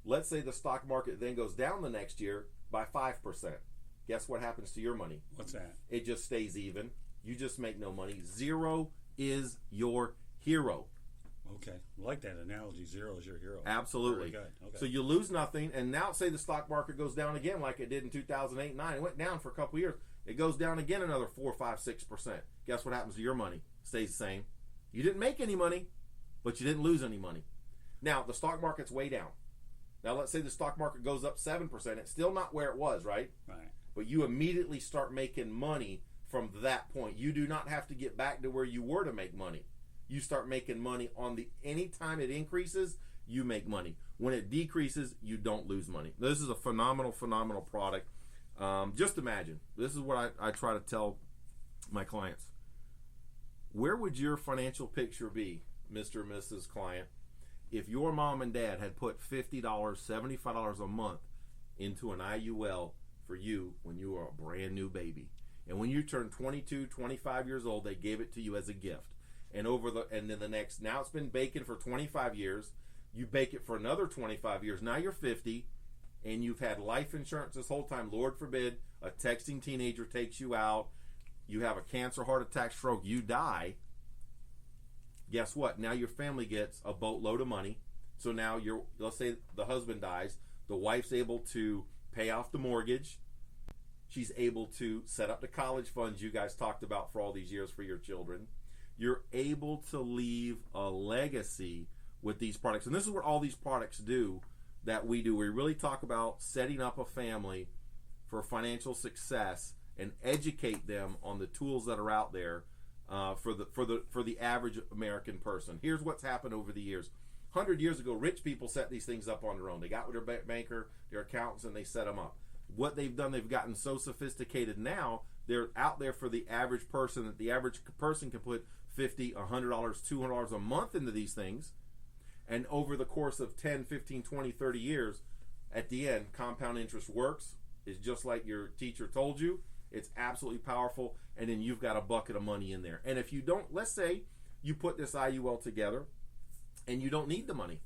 Let's say the stock market then goes down the next year by 5%. Guess what happens to your money? What's that? It just stays even. You just make no money. Zero is your hero. Okay. I like that analogy. Zero is your hero. Absolutely. Very good. Okay. So you lose nothing, and now say the stock market goes down again like it did in 2008 and 9. It went down for a couple of years. It goes down again another 4, 5, 6%. Guess what happens to your money? Stays the same. You didn't make any money, but you didn't lose any money. Now, the stock market's way down. Now, let's say the stock market goes up 7%. It's still not where it was, right? Right. But you immediately start making money from that point. You do not have to get back to where you were to make money. You start making money on the anytime it increases, you make money. When it decreases, you don't lose money. This is a phenomenal, phenomenal product. Just imagine. This is what I try to tell my clients. Where would your financial picture be, Mr. and Mrs. Client, if your mom and dad had put $50, $75 a month into an IUL for you when you were a brand new baby? And when you turned 22, 25 years old, they gave it to you as a gift. And then the next, now it's been baking for 25 years. You bake it for another 25 years. Now you're 50, and you've had life insurance this whole time. Lord forbid, a texting teenager takes you out. You have a cancer, heart attack, stroke. You die. Guess what? Now your family gets a boatload of money. So now let's say the husband dies. The wife's able to pay off the mortgage. She's able to set up the college funds you guys talked about for all these years for your children. You're able to leave a legacy with these products. And this is what all these products do that we do. We really talk about setting up a family for financial success and educate them on the tools that are out there for the average American person. Here's what's happened over the years. 100 years ago, rich people set these things up on their own. They got with their banker, their accountants, and they set them up. What they've done, they've gotten so sophisticated now, they're out there for the average person, that the average person can put $50, $100, $200 a month into these things. And over the course of 10, 15, 20, 30 years, at the end, compound interest works. It's just like your teacher told you. It's absolutely powerful. And then you've got a bucket of money in there. And if you don't, let's say you put this IUL together and you don't need the money.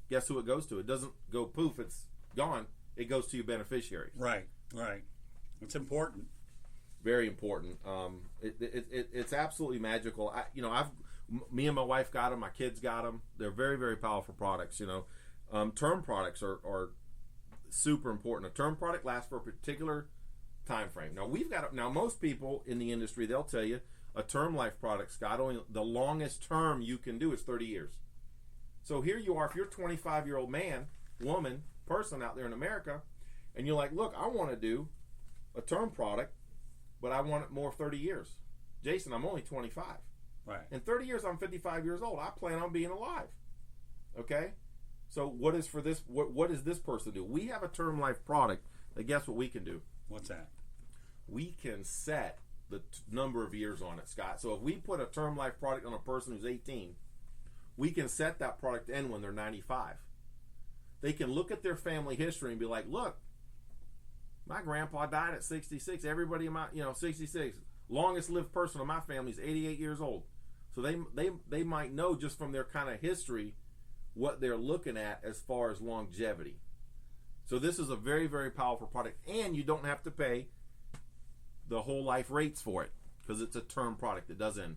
Guess who it goes to? It doesn't go poof, it's gone. It goes to your beneficiaries. Right. It's important. Very important. It's absolutely magical. Me and my wife got them. My kids got them. They're very, very powerful products. Term products are super important. A term product lasts for a particular time frame. Now most people in the industry, they'll tell you a term life product, Scott, only the longest term you can do is 30 years. So here you are, if you're a 25-year-old man, woman, person out there in America, and you're like, look, I want to do a term product, but I want it more 30 years. Jason, I'm only 25. Right. In 30 years, I'm 55 years old. I plan on being alive. Okay? So what does this person do? We have a term life product that guess what we can do? What's that? We can set the number of years on it, Scott. So if we put a term life product on a person who's 18, we can set that product to end when they're 95. They can look at their family history and be like, look, my grandpa died at 66. Everybody in my, 66. Longest lived person in my family is 88 years old. So they might know just from their kind of history what they're looking at as far as longevity. So this is a very, very powerful product, and you don't have to pay the whole life rates for it because it's a term product that does end.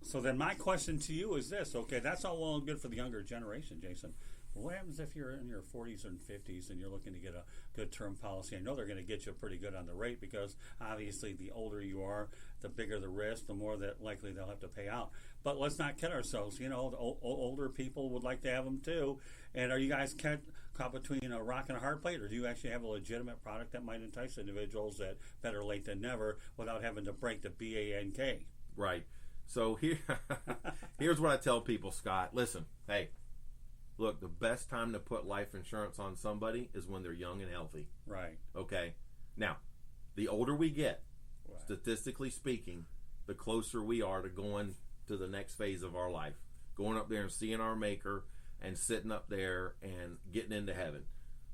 So then my question to you is this. Okay, that's all well and good for the younger generation, Jason. But what happens if you're in your 40s and 50s and you're looking to get a good term policy? I know they're going to get you pretty good on the rate because obviously the older you are, the bigger the risk, the more that likely they'll have to pay out. But let's not kid ourselves. The older people would like to have them too. And are you guys caught between a rock and a hard plate, or do you actually have a legitimate product that might entice individuals that better late than never without having to break the BANK? Right. So here's what I tell people, Scott. Listen, hey, look, the best time to put life insurance on somebody is when they're young and healthy. Right. Okay. Now, the older we get, right, statistically speaking, the closer we are to going to the next phase of our life. Going up there and seeing our maker and sitting up there and getting into heaven.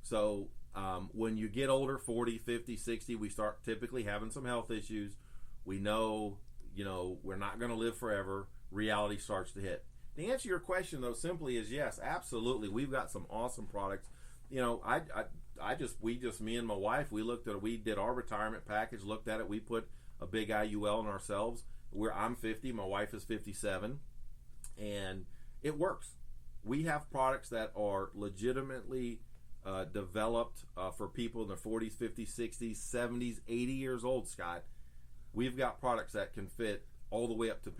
So when you get older, 40, 50, 60, we start typically having some health issues. We know, we're not going to live forever. Reality starts to hit. The answer to your question, though, simply is yes, absolutely. We've got some awesome products we just me and my wife, we did our retirement package, looked at it, we put a big IUL in ourselves. I'm 50, my wife is 57, and it works. We have products that are legitimately developed for people in their 40s, 50s, 60s, 70s, 80 years old, Scott. We've got products that can fit all the way up to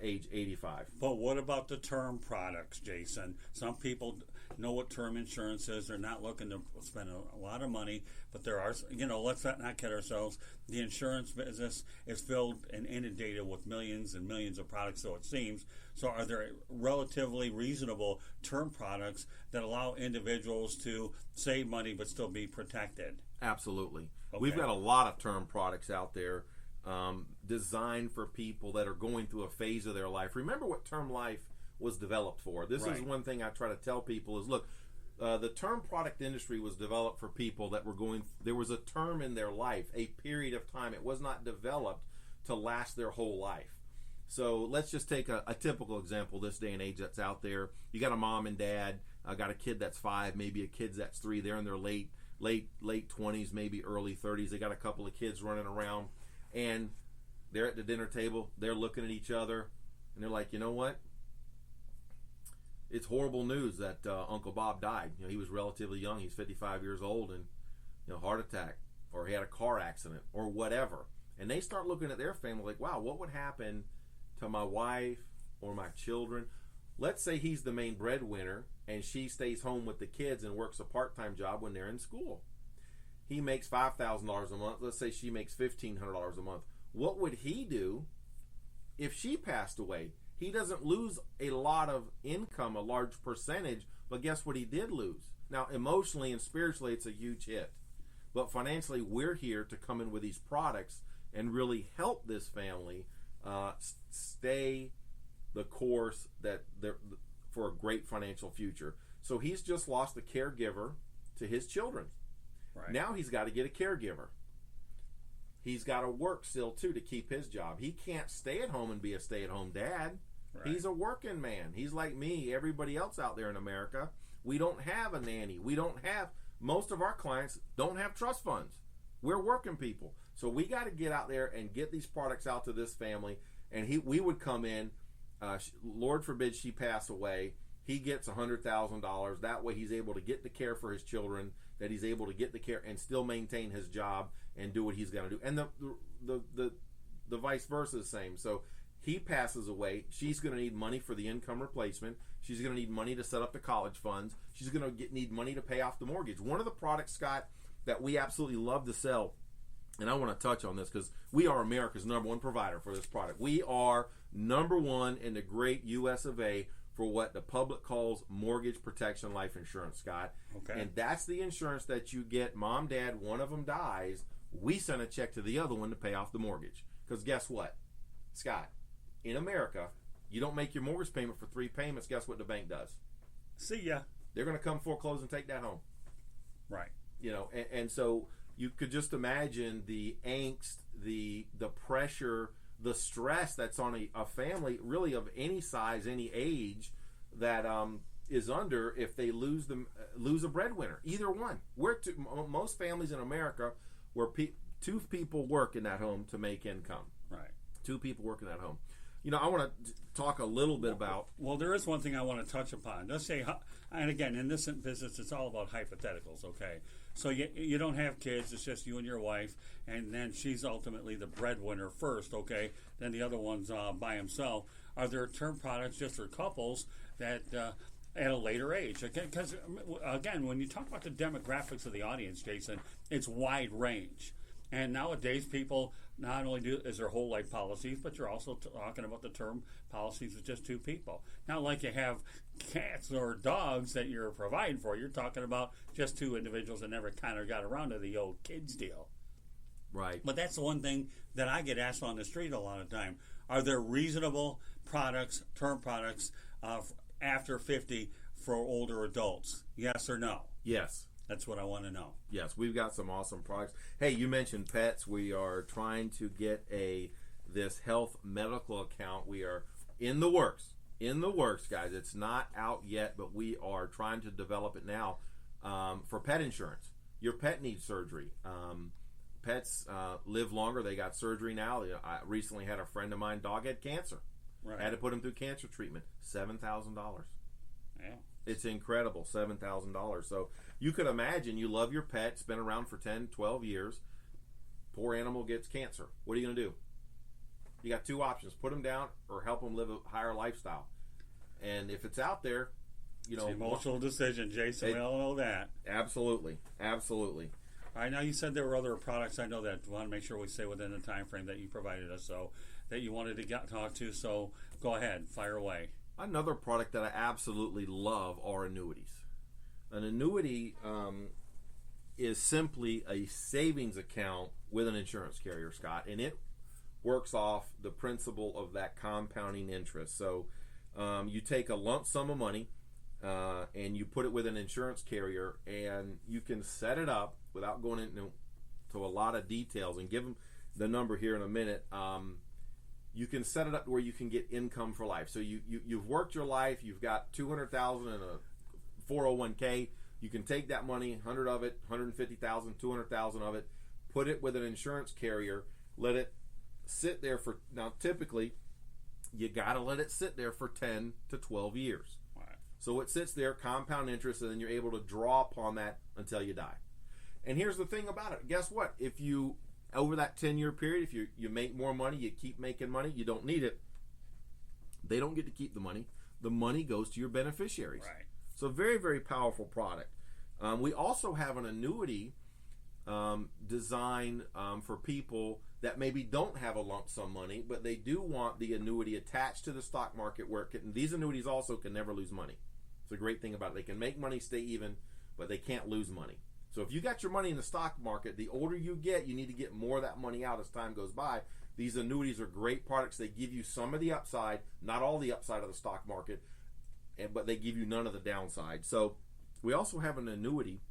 age 85. But what about the term products, Jason? Some people know what term insurance is. They're not looking to spend a lot of money, but there are, let's not kid ourselves. The insurance business is filled and inundated with millions and millions of products, so it seems. So are there relatively reasonable term products that allow individuals to save money but still be protected? Absolutely. Okay. We've got a lot of term products out there designed for people that are going through a phase of their life. Remember what term life was developed for. This is one thing I try to tell people is, look, the term product industry was developed for people that were there was a term in their life, a period of time. It was not developed to last their whole life. So let's just take a typical example this day and age that's out there. You got a mom and dad, got a kid that's 5, maybe a kid that's 3. They're in their late 20s, maybe early 30s. They got a couple of kids running around, and they're at the dinner table. They're looking at each other, and they're like, you know what? It's horrible news that Uncle Bob died. He was relatively young. He's 55 years old, and heart attack, or he had a car accident, or whatever. And they start looking at their family like, wow, what would happen to my wife or my children? Let's say he's the main breadwinner, and she stays home with the kids and works a part-time job when they're in school. He makes $5,000 a month. Let's say she makes $1,500 a month. What would he do if she passed away? He doesn't lose a lot of income, a large percentage, but guess what he did lose? Now, emotionally and spiritually, it's a huge hit. But financially, we're here to come in with these products and really help this family stay the course for a great financial future. So he's just lost a caregiver to his children. Right. Now he's got to get a caregiver. He's got to work still, too, to keep his job. He can't stay at home and be a stay-at-home dad. Right. He's a working man. He's like me, everybody else out there in America. We don't have a nanny. Most of our clients don't have trust funds. We're working people. So we got to get out there and get these products out to this family. And we would come in, Lord forbid she pass away, he gets $100,000. That way he's able to get the care for his children, that he's able to get the care and still maintain his job and do what he's going to do. And the vice versa is the same. So he passes away. She's going to need money for the income replacement. She's going to need money to set up the college funds. She's going to need money to pay off the mortgage. One of the products, Scott, that we absolutely love to sell, and I want to touch on this because we are America's #1 provider for this product. We are #1 in the great U.S. of A. for what the public calls mortgage protection life insurance, Scott. Okay. And that's the insurance that you get. Mom, dad, one of them dies. We send a check to the other one to pay off the mortgage. Because guess what, Scott? In America, you don't make your mortgage payment for 3 payments. Guess what the bank does? See ya. They're going to come foreclose and take that home. Right. And so you could just imagine the angst, the pressure, the stress that's on a family, really of any size, any age, that is under if they lose a breadwinner. Either one. Most families in America where 2 people work in that home to make income. Right. 2 people work in that home. I want to talk a little bit about... Well, there is one thing I want to touch upon. Let's say, and again, in this business, it's all about hypotheticals, okay? So you don't have kids, it's just you and your wife, and then she's ultimately the breadwinner first, okay? Then the other one's by himself. Are there term products just for couples that... at a later age? Because, again, when you talk about the demographics of the audience, Jason, it's wide range. And nowadays, people not only is there whole life policies, but you're also talking about the term policies with just 2 people. Not like you have cats or dogs that you're providing for. You're talking about just 2 individuals that never kind of got around to the old kids deal. Right. But that's the one thing that I get asked on the street a lot of time. Are there reasonable products, term products, after 50 for older adults? Yes or no? Yes. That's what I want to know. Yes, we've got some awesome products. Hey, you mentioned pets. We are trying to get this health medical account. We are in the works, guys. It's not out yet, but we are trying to develop it now. for pet insurance. Your pet needs surgery. Pets live longer. They got surgery now. I recently had a friend of mine, dog had cancer. Right. Had to put him through cancer treatment. $7,000. Yeah. It's incredible, $7,000. So you could imagine you love your pet, it's been around for 10, 12 years. Poor animal gets cancer. What are you going to do? You got two options. Put them down or help them live a higher lifestyle. And if it's out there, It's an emotional decision, Jason. We all know that. Absolutely. Absolutely. All right, now you said there were other products. I know that. We want to make sure we stay within the time frame that you provided us, so that you wanted to talk to. So go ahead, fire away. Another product that I absolutely love are annuities. An annuity is simply a savings account with an insurance carrier, Scott, and it works off the principle of that compounding interest. So you take a lump sum of money and you put it with an insurance carrier, and you can set it up without going into a lot of details and give them the number here in a minute. You can set it up where you can get income for life. So you've worked your life, you've got $200,000 in a 401k. You can take that money, 100 of it, 150,000, 200,000 of it, put it with an insurance carrier, let it sit there for, now typically you got to let it sit there for 10 to 12 years. Right. So it sits there, compound interest, and then you're able to draw upon that until you die. And here's the thing about it. Guess what? If you, over that 10-year period, if you make more money, you keep making money, you don't need it, they don't get to keep the money. The money goes to your beneficiaries. Right. So very, very powerful product. We also have an annuity designed for people that maybe don't have a lump sum money, but they do want the annuity attached to the stock market where these annuities also can never lose money. It's a great thing about it. They can make money, stay even, but they can't lose money. So if you got your money in the stock market, the older you get, you need to get more of that money out as time goes by. These annuities are great products. They give you some of the upside, not all the upside of the stock market, but they give you none of the downside. So we also have an annuity.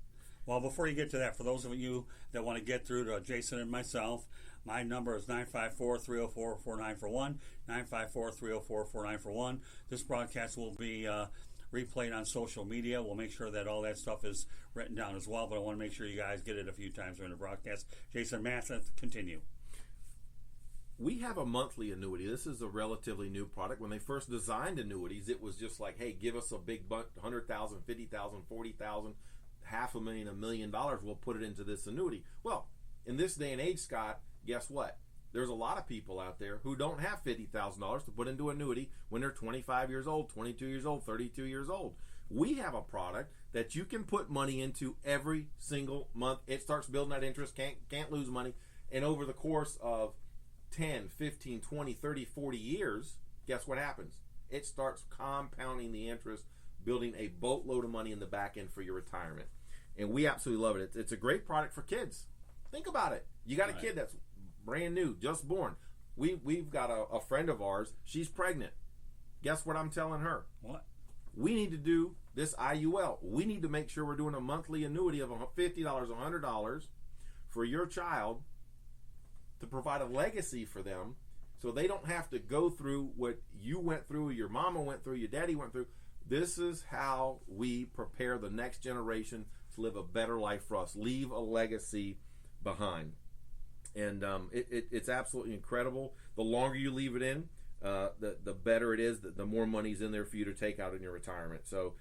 Well, before you get to that, for those of you that want to get through to Jason and myself, my number is 954-304-4941, 954-304-4941. This broadcast will be replayed on social media. We'll make sure that all that stuff is written down as well, but I want to make sure you guys get it a few times during the broadcast. Jason Mathis, continue. We have a monthly annuity. This is a relatively new product. When they first designed annuities, it was just like, hey, give us a big bunch, 100,000, 50,000, 40,000, $500,000, $1 million. We'll put it into this annuity. Well, in this day and age, Scott, guess what? There's a lot of people out there who don't have $50,000 to put into annuity when they're 25 years old, 22 years old, 32 years old. We have a product that you can put money into every single month. It starts building that interest, can't lose money. And over the course of 10, 15, 20, 30, 40 years, guess what happens? It starts compounding the interest, building a boatload of money in the back end for your retirement. And we absolutely love it. It's a great product for kids. Think about it. You got a kid that's brand new, just born. We've got a friend of ours. She's pregnant. Guess what I'm telling her? What? We need to do this IUL. We need to make sure we're doing a monthly annuity of $50, $100 for your child to provide a legacy for them so they don't have to go through what you went through, your mama went through, your daddy went through. This is how we prepare the next generation to live a better life for us, leave a legacy behind. And it's absolutely incredible. The longer you leave it in, the better it is, the more money's in there for you to take out in your retirement. So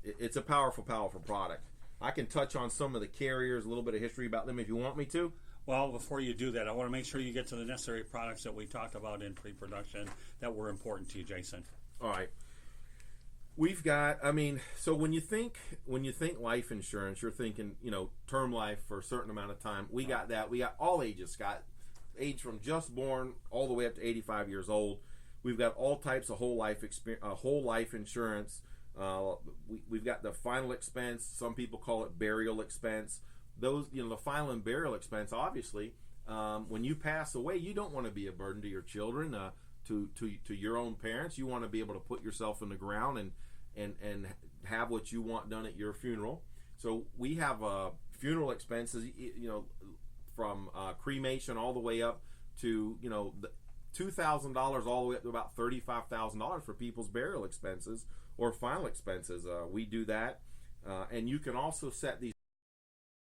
it's a powerful, powerful product. I can touch on some of the carriers, a little bit of history about them if you want me to. Well, before you do that, I want to make sure you get to the necessary products that we talked about in pre-production that were important to you, Jason. All right. We've got, so when you think life insurance, you're thinking, term life for a certain amount of time. We got that. We got all ages, Scott. Age from just born all the way up to 85 years old. We've got all types of whole life insurance. We've got the final expense. Some people call it burial expense. Those, the final and burial expense, obviously, when you pass away, you don't want to be a burden to your children, to your own parents. You want to be able to put yourself in the ground and have what you want done at your funeral. So we have funeral expenses, from cremation all the way up to $2,000 all the way up to about $35,000 for people's burial expenses or final expenses. We do that. And you can also set these